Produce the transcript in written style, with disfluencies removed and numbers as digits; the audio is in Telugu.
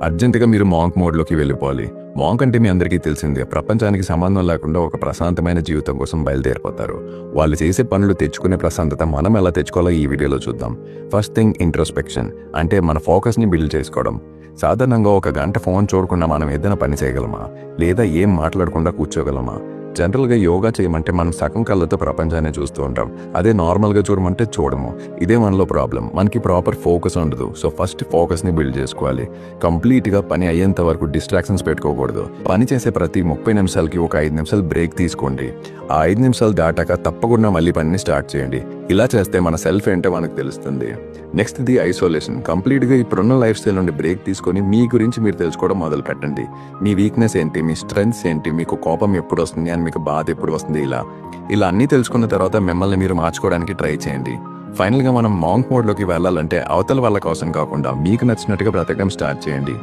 అర్జెంటుగా మీరు మాంక్ మోడ్లోకి వెళ్ళిపోవాలి. మాంక్ అంటే మీ అందరికీ తెలిసిందే. ప్రపంచానికి సంబంధం లేకుండా ఒక ప్రశాంతమైన జీవితం కోసం బయలుదేరిపోతారు. వాళ్ళు చేసే పనులు తెచ్చుకునే ప్రశాంతత మనం ఎలా తెచ్చుకోవాలో ఈ వీడియోలో చూద్దాం. ఫస్ట్ థింగ్ ఇంట్రోస్పెక్షన్, అంటే మన ఫోకస్ని బిల్డ్ చేసుకోవడం. సాధారణంగా ఒక గంట ఫోన్ చూడకుండా మనం ఏదైనా పని చేయగలమా, లేదా ఏం మాట్లాడకుండా కూర్చోగలమా? జనరల్గా యోగా చేయమంటే మనం సగం కళ్ళతో ప్రపంచాన్ని చూస్తూ ఉంటాం. అదే నార్మల్గా చూడమంటే చూడము. ఇదే మనలో ప్రాబ్లం. మనకి ప్రాపర్ ఫోకస్ ఉండదు. సో ఫస్ట్ ఫోకస్ని బిల్డ్ చేసుకోవాలి. కంప్లీట్గా పని అయ్యేంత వరకు డిస్ట్రాక్షన్స్ పెట్టుకోకూడదు. పని చేసే ప్రతి 30 నిమిషాలకి ఒక 5 నిమిషాలు బ్రేక్ తీసుకోండి. ఆ 5 నిమిషాలు దాటాక తప్పకుండా మళ్ళీ పనిని స్టార్ట్ చేయండి. ఇలా చేస్తే మన సెల్ఫ్ ఏంటో మనకు తెలుస్తుంది. Next the isolation. కంప్లీట్గా ఇప్పుడున్న లైఫ్ స్టైల్ నుండి బ్రేక్ తీసుకొని మీ గురించి మీరు తెలుసుకోవడం మొదలు పెట్టండి. మీ వీక్నెస్ ఏంటి, మీ స్ట్రెంగ్స్ ఏంటి, మీకు కోపం ఎప్పుడు వస్తుంది అని మీకు బాధ ఎప్పుడు వస్తుంది, ఇలా అన్నీ తెలుసుకున్న తర్వాత మిమ్మల్ని మీరు మార్చుకోవడానికి ట్రై చేయండి. ఫైనల్గా మనం మాంక్ మోడ్లోకి వెళ్ళాలంటే అవతల వాళ్ళ కోసం కాకుండా మీకు నచ్చినట్టుగా బ్రతకడం స్టార్ట్ చేయండి.